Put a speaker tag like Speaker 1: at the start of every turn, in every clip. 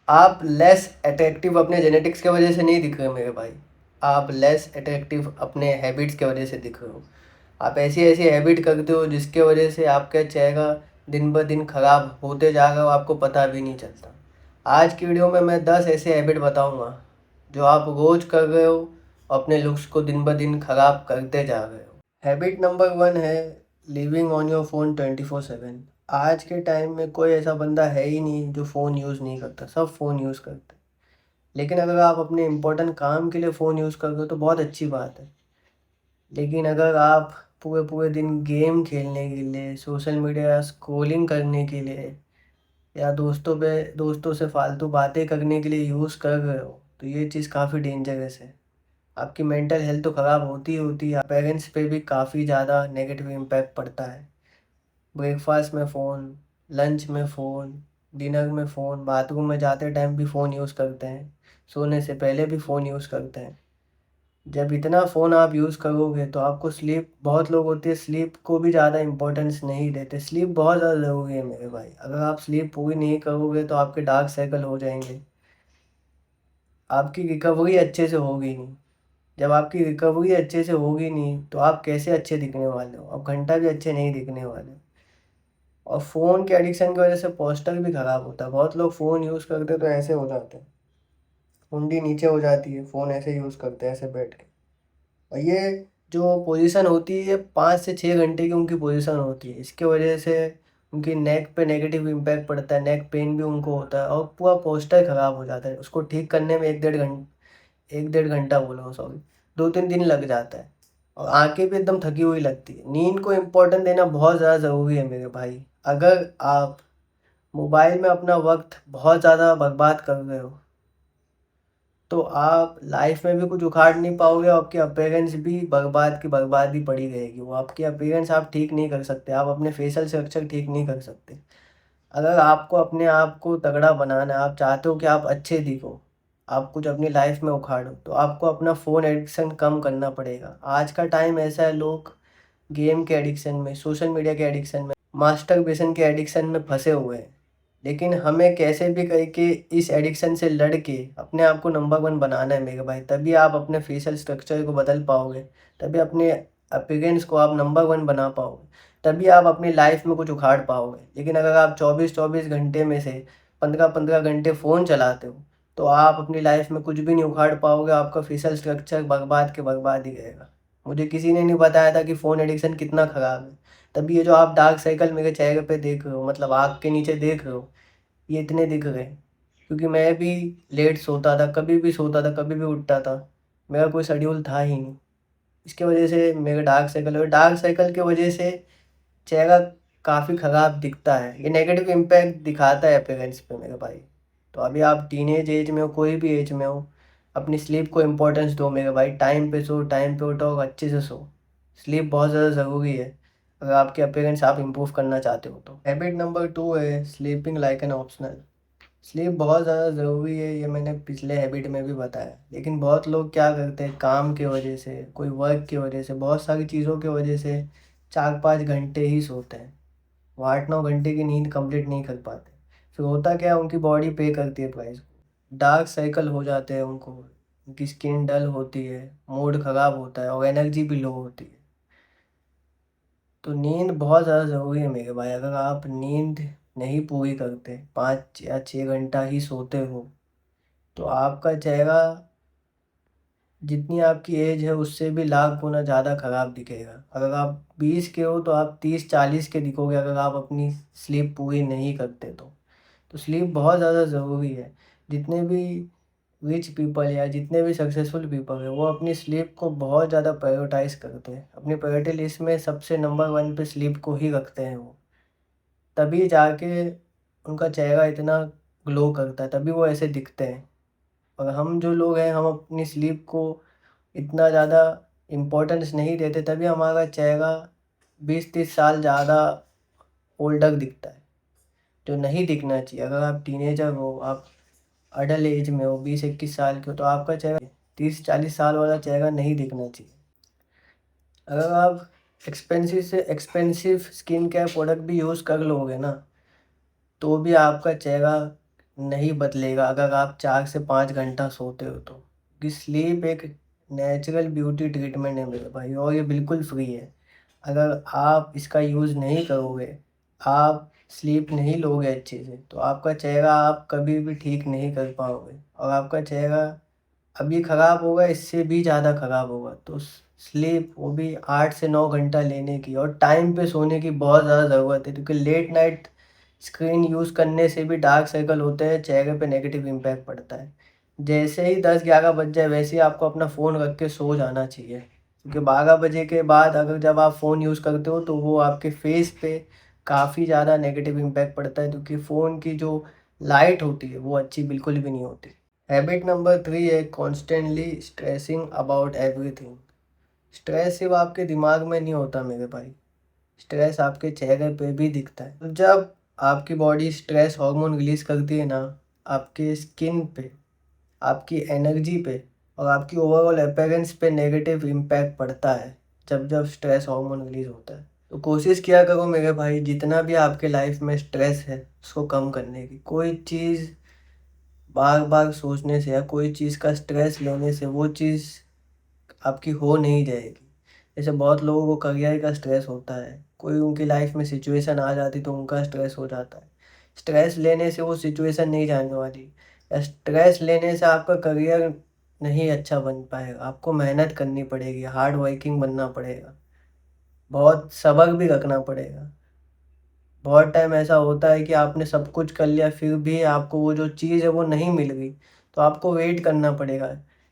Speaker 1: आप less attractive अपने genetics की वजह से नहीं दिख रहे मेरे भाई। आप लेस अट्रैक्टिव अपने हैबिट्स की वजह से दिख रहे हो। आप ऐसी ऐसी हैबिट करते हो जिसके वजह से आपका चेहरा दिन ब दिन ख़राब होते जा रहा हो, आपको पता भी नहीं चलता। आज की वीडियो में मैं 10 ऐसे हैबिट बताऊंगा जो आप रोज़ कर रहे हो, अपने लुक्स को दिन ब दिन ख़राब करते जा रहे हो। हैबिट नंबर 1 है लिविंग ऑन योर फ़ोन 24/7। आज के टाइम में कोई ऐसा बंदा है ही नहीं जो फ़ोन यूज़ नहीं करता, सब फ़ोन यूज़ करते हैं। लेकिन अगर आप अपने इम्पोर्टेंट काम के लिए फ़ोन यूज़ कर रहे हो तो बहुत अच्छी बात है। लेकिन अगर आप पूरे पूरे दिन गेम खेलने के लिए, सोशल मीडिया स्क्रॉलिंग करने के लिए या दोस्तों से फालतू बातें करने के लिए यूज़ कर रहे हो तो ये चीज़ काफ़ी डेंजरस है। आपकी मेंटल हेल्थ तो ख़राब होती ही होती है, पेरेंट्स पे भी काफ़ी ज़्यादा नेगेटिव इम्पैक्ट पड़ता है। ब्रेकफास्ट में फ़ोन, लंच में फ़ोन, डिनर में फ़ोन, बाथरूम में जाते टाइम भी फ़ोन यूज़ करते हैं, सोने से पहले भी फ़ोन यूज़ करते हैं। जब इतना फ़ोन आप यूज़ करोगे तो आपको स्लीप, बहुत लोग होते हैं स्लीप को भी ज़्यादा इम्पोर्टेंस नहीं देते। स्लीप बहुत ज़्यादा ज़रूरी है मेरे भाई। अगर आप स्लीप पूरी नहीं करोगे तो आपके डार्क सर्कल हो जाएंगे, आपकी रिकवरी अच्छे से होगी नहीं। जब आपकी रिकवरी अच्छे से होगी नहीं तो आप कैसे अच्छे दिखने वाले हो? आप घंटा भी अच्छे नहीं दिखने वाले। और फ़ोन के एडिक्शन की वजह से पोस्चर भी ख़राब होता है। बहुत लोग फ़ोन यूज़ करते तो ऐसे हो जाते हैं, मुंडी नीचे हो जाती है, फ़ोन ऐसे यूज़ करते हैं ऐसे बैठ के। और ये जो पोजीशन होती है 5 से 6 घंटे की उनकी पोजीशन होती है। इसके वजह से उनकी नेक पे नेगेटिव इम्पैक्ट पड़ता है, नेक पेन भी उनको होता है और पूरा पोस्चर ख़राब हो जाता है। उसको ठीक करने में 1 डेढ़ घंटा बोल रहा हूँ, सॉरी, 2-3 दिन लग जाता है। और आँखें भी एकदम थकी हुई लगती है। नींद को इम्पोर्टेंस देना बहुत ज़्यादा ज़रूरी है मेरे भाई। अगर आप मोबाइल में अपना वक्त बहुत ज़्यादा बर्बाद कर रहे हो तो आप लाइफ में भी कुछ उखाड़ नहीं पाओगे और आपकी अपीयरेंस भी बर्बाद की बर्बाद ही पड़ी रहेगी। वो आपकी अपीयरेंस आप ठीक नहीं कर सकते, आप अपने फेशियल स्ट्रक्चर ठीक नहीं कर सकते। अगर आपको अपने आप को तगड़ा बनाना है, आप चाहते हो कि आप अच्छे दिखो, आप कुछ अपनी लाइफ में उखाड़ो, तो आपको अपना फ़ोन एडिक्शन कम करना पड़ेगा। आज का टाइम ऐसा है, लोग गेम के एडिक्शन में, सोशल मीडिया के एडिक्शन में, मास्टरबेशन के एडिक्शन में फंसे हुए हैं। लेकिन हमें कैसे भी करके इस एडिक्शन से लड़ के अपने आप को नंबर 1 बनाना है मेरे भाई। तभी आप अपने फेशियल स्ट्रक्चर को बदल पाओगे, तभी अपने अपीयरेंस को आप नंबर 1 बना पाओगे, तभी आप अपनी लाइफ में कुछ उखाड़ पाओगे। लेकिन अगर आप 24-24 घंटे में से 15-15 घंटे फ़ोन चलाते हो तो आप अपनी लाइफ में कुछ भी नहीं उखाड़ पाओगे, आपका फेशियल स्ट्रक्चर बर्बाद के बर्बाद ही रहेगा। मुझे किसी ने नहीं बताया था कि फ़ोन एडिक्शन कितना ख़राब है। तभी ये जो आप डार्क सर्कल मेरे चेहरे पे देख रहे हो, मतलब आँख के नीचे देख रहे हो, ये इतने दिख गए क्योंकि मैं भी लेट सोता था, कभी भी सोता था, कभी भी उठता था। मेरा कोई शेड्यूल था ही नहीं। इसकी वजह से मेरे डार्क सर्कल, और डार्क सर्कल की वजह से चेहरा काफ़ी ख़राब दिखता है। ये नेगेटिव इम्पैक्ट दिखाता है अपीयरेंस पे मेरे भाई। तो अभी आप टीनेज एज में हो, कोई भी एज में हो, अपनी स्लीप को इम्पोर्टेंस दो मेरे भाई। टाइम पे सो, टाइम पे उठो और अच्छे से सो। स्लीप बहुत ज़्यादा ज़रूरी है अगर आपके अपीयरेंस आप इम्प्रूव करना चाहते हो तो। हैबिट नंबर 2 है sleeping like an optional. Sleep बहुत ज़्यादा ज़रूरी है, ये मैंने पिछले हैबिट में भी बताया। लेकिन बहुत लोग क्या करते हैं, काम की वजह से, कोई वर्क की वजह से, बहुत सारी चीज़ों की वजह से 4-5 घंटे ही सोते हैं। वो 8-9 घंटे की नींद कंप्लीट नहीं कर पाते। फिर होता क्या है, उनकी बॉडी पे करती है प्राइस को। डार्क साइकिल हो जाते हैं उनको, उनकी स्किन डल होती है, मूड ख़राब होता है और एनर्जी भी लो होती है। तो नींद बहुत ज़्यादा ज़रूरी है मेरे भाई। अगर आप नींद नहीं पूरी करते, 5 या 6 घंटा ही सोते हो, तो आपका चेहरा जितनी आपकी एज है उससे भी लाख गुना ज़्यादा ख़राब दिखेगा। अगर आप 20 के हो तो आप 30-40 के दिखोगे अगर आप अपनी स्लीप पूरी नहीं करते तो। तो स्लीप बहुत ज़्यादा ज़रूरी है। जितने भी रिच पीपल या जितने भी सक्सेसफुल पीपल हैं वो अपनी स्लीप को बहुत ज़्यादा प्रायोरिटाइज़ करते हैं। अपनी प्रायोरिटी लिस्ट में सबसे नंबर 1 पे स्लीप को ही रखते हैं वो। तभी जाके उनका चेहरा इतना ग्लो करता है, तभी वो ऐसे दिखते हैं। और हम जो लोग हैं, हम अपनी स्लीप को इतना ज़्यादा इम्पोर्टेंस नहीं देते, तभी हमारा चेहरा 20-30 साल ज़्यादा ओल्डर दिखता है, जो नहीं दिखना चाहिए। अगर आप टीनेजर हो, आप अडल्ट एज में हो, 20-21 साल के हो, तो आपका चेहरा 30-40 साल वाला चेहरा नहीं दिखना चाहिए। अगर आप एक्सपेंसिव से एक्सपेंसिव स्किन केयर प्रोडक्ट भी यूज़ कर लोगे ना, तो भी आपका चेहरा नहीं बदलेगा अगर आप 4 से 5 घंटा सोते हो तो, कि स्लीप एक नेचुरल ब्यूटी ट्रीटमेंट है मेरे भाई, और ये बिल्कुल फ्री है। अगर आप इसका यूज़ नहीं करोगे, आप स्लीप नहीं लोगे अच्छे से, तो आपका चेहरा आप कभी भी ठीक नहीं कर पाओगे, और आपका चेहरा अभी ख़राब होगा, इससे भी ज़्यादा ख़राब होगा। तो स्लीप, वो भी 8 से 9 घंटा लेने की, और टाइम पे सोने की बहुत ज़्यादा ज़रूरत है, क्योंकि लेट नाइट स्क्रीन यूज़ करने से भी डार्क सर्कल होते हैं, चेहरे पे नेगेटिव इम्पैक्ट पड़ता है। जैसे ही 10-11 बज जाए, वैसे ही आपको अपना फ़ोन रख के सो जाना चाहिए, क्योंकि 12 बजे के बाद अगर जब आप फ़ोन यूज़ करते हो तो वो आपके फेस पे काफ़ी ज़्यादा नेगेटिव इम्पैक्ट पड़ता है, क्योंकि फ़ोन की जो लाइट होती है वो अच्छी बिल्कुल भी नहीं होती। हैबिट नंबर 3 है constantly stressing about everything. Stress सिर्फ आपके दिमाग में नहीं होता मेरे भाई, स्ट्रेस आपके चेहरे पे भी दिखता है। तो जब आपकी बॉडी स्ट्रेस हार्मोन रिलीज करती है ना, आपके स्किन पे, आपकी एनर्जी पे, और आपकी ओवरऑल अपीयरेंस पे नेगेटिव इम्पैक्ट पड़ता है जब जब स्ट्रेस हार्मोन रिलीज होता है। तो कोशिश किया करो मेरे भाई, जितना भी आपके लाइफ में स्ट्रेस है उसको कम करने की। कोई चीज़ बार बार सोचने से या कोई चीज़ का स्ट्रेस लेने से वो चीज़ आपकी हो नहीं जाएगी। जैसे बहुत लोगों को करियर का स्ट्रेस होता है, कोई उनकी लाइफ में सिचुएशन आ जाती तो उनका स्ट्रेस हो जाता है। स्ट्रेस लेने से वो सिचुएशन नहीं जाने वाली, या स्ट्रेस लेने से आपका करियर नहीं अच्छा बन पाएगा। आपको मेहनत करनी पड़ेगी, हार्ड वर्किंग बनना पड़ेगा, बहुत सब्र भी रखना पड़ेगा। बहुत टाइम ऐसा होता है कि आपने सब कुछ कर लिया, फिर भी आपको वो जो चीज़ है वो नहीं मिल गई, तो आपको वेट करना पड़ेगा।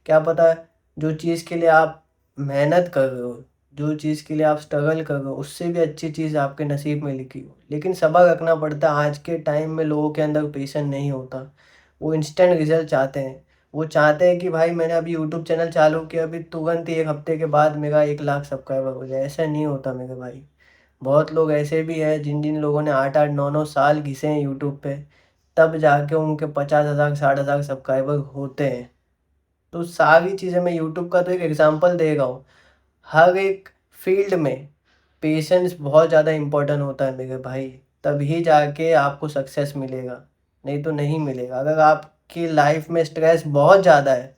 Speaker 1: क्या पता जो चीज़ के लिए आप मेहनत कर रहे हो, जो चीज़ के लिए आप स्ट्रगल कर रहे हो, उससे भी अच्छी चीज़ आपके नसीब में लिखी हो। लेकिन सब्र रखना पड़ता है। आज के टाइम में लोगों के अंदर पेशेंस नहीं होता, वो इंस्टेंट रिजल्ट चाहते हैं। वो चाहते हैं कि भाई मैंने अभी यूट्यूब चैनल चालू किया, अभी तुरंत ही 1 हफ्ते के बाद मेरा 1 लाख सब्सक्राइबर हो जाए। ऐसा नहीं होता मेरे भाई। बहुत लोग ऐसे भी हैं जिन जिन लोगों ने 8-8 9-9 साल घिसे हैं यूट्यूब पे, तब जाके उनके 50,000 60,000 सब्सक्राइबर होते हैं। तो सारी चीज़ें, मैं यूट्यूब का तो एक एग्जांपल दे रहा हूँ। हर एक फील्ड में पेशेंस बहुत ज़्यादा इम्पोर्टेंट होता है मेरे भाई, तभी जाके आपको सक्सेस मिलेगा, नहीं तो नहीं मिलेगा। अगर आपकी लाइफ में स्ट्रेस बहुत ज़्यादा है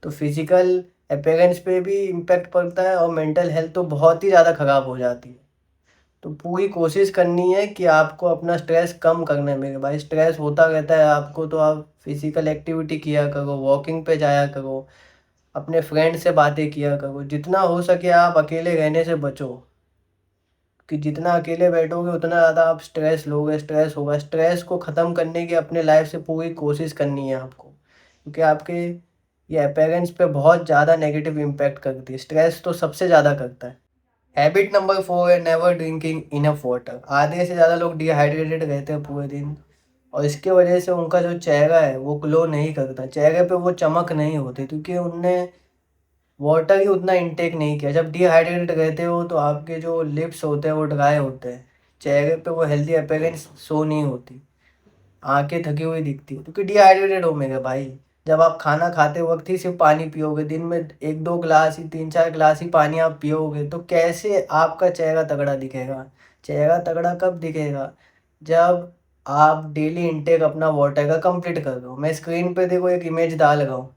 Speaker 1: तो फिजिकल अपीयरेंस पे भी इम्पेक्ट पड़ता है, और मेंटल हेल्थ तो बहुत ही ज़्यादा ख़राब हो जाती है। तो पूरी कोशिश करनी है कि आपको अपना स्ट्रेस कम करना है मेरे भाई। स्ट्रेस होता रहता है आपको, तो आप फिजिकल एक्टिविटी किया करो, वॉकिंग पे जाया करो, अपने फ्रेंड से बातें किया करो। जितना हो सके आप अकेले रहने से बचो, कि जितना अकेले बैठोगे उतना ज़्यादा आप स्ट्रेस लोगे, स्ट्रेस होगा। स्ट्रेस को ख़त्म करने की अपने लाइफ से पूरी कोशिश करनी है आपको, क्योंकि आपके ये अपीयरेंस पे बहुत ज़्यादा नेगेटिव इम्पैक्ट करती है। स्ट्रेस तो सबसे ज़्यादा करता है। हैबिट नंबर 4 है नेवर ड्रिंकिंग इनफ वाटर। आधे से ज़्यादा लोग डिहाइड्रेटेड रहते हैं पूरे दिन, और इसके वजह से उनका जो चेहरा है वो ग्लो नहीं करता, चेहरे पे वो चमक नहीं होती, क्योंकि उनने वाटर ही उतना इंटेक नहीं किया। जब डिहाइड्रेटेड रहते हो तो आपके जो लिप्स होते हैं वो ड्राई होते हैं, चेहरे पे वो हेल्दी अपीयरेंस शो नहीं होती, आंखें थकी हुई दिखती है, क्योंकि डिहाइड्रेटेड हो मेरे भाई। जब आप खाना खाते वक्त ही सिर्फ पानी पियोगे, दिन में 1-2 गिलास ही, 3-4 गिलास ही पानी आप पियोगे, तो कैसे आपका चेहरा तगड़ा दिखेगा? चेहरा तगड़ा कब दिखेगा? जब आप डेली इंटेक अपना वाटर का कंप्लीट कर दो। मैं स्क्रीन पे देखो एक इमेज डाल रहा हूँ,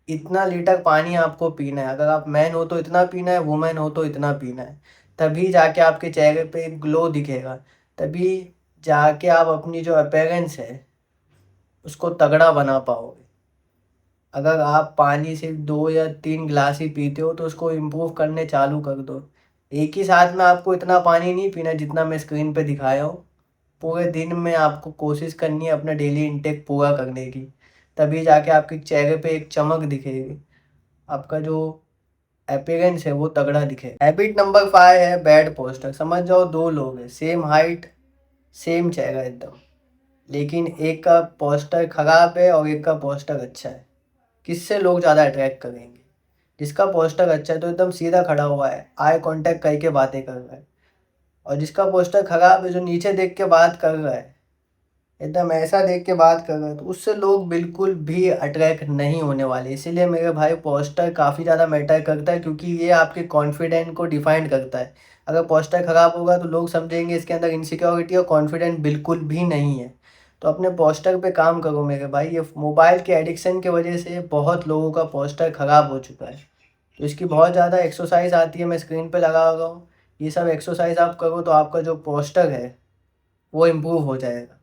Speaker 1: इतना लीटर पानी आपको पीना है। अगर आप मैन हो तो इतना पीना है, वुमेन हो तो इतना पीना है, तभी जाके आपके चेहरे पे एक ग्लो दिखेगा, तभी जाके आप अपनी जो अपीयरेंस है उसको तगड़ा बना पाओगे। अगर आप पानी सिर्फ 2 या 3 गिलास ही पीते हो तो उसको इम्प्रूव करने चालू कर दो। एक ही साथ में आपको इतना पानी नहीं पीना जितना मैं स्क्रीन पे दिखाया हूँ। पूरे दिन में आपको कोशिश करनी है अपना डेली इंटेक पूरा करने की, तभी जाके आपके चेहरे पे एक चमक दिखेगी, आपका जो अपीयरेंस है वो तगड़ा दिखेगा। हैबिट नंबर 5 है बैड पोस्टर। समझ जाओ, दो लोग हैं, सेम हाइट, सेम चेहरा एकदम, लेकिन एक का पोस्टर खराब है और एक का पोस्टर अच्छा है। किससे लोग ज़्यादा अट्रैक्ट करेंगे? जिसका पोस्टर अच्छा है तो एकदम सीधा खड़ा हुआ है, आई कांटेक्ट करके बातें कर रहा है, और जिसका पोस्टर खराब है जो नीचे देख के बात कर रहा है, एकदम ऐसा देख के बात कर रहा है, तो उससे लोग बिल्कुल भी अट्रैक्ट नहीं होने वाले। इसीलिए मेरे भाई पोस्टर काफ़ी ज़्यादा मैटर करता है, क्योंकि ये आपके कॉन्फिडेंट को डिफाइन करता है। अगर पोस्टर खराब होगा तो लोग समझेंगे इसके अंदर इनसिक्योरिटी और कॉन्फिडेंट बिल्कुल भी नहीं है। तो अपने पोस्टर पे काम करो मेरे भाई। ये मोबाइल के एडिक्शन की वजह से बहुत लोगों का पोस्टर ख़राब हो चुका है। तो इसकी बहुत ज़्यादा एक्सरसाइज आती है, मैं स्क्रीन पे लगा रहा हूँ। ये सब एक्सरसाइज आप करो तो आपका जो पोस्टर है वो इम्प्रूव हो जाएगा।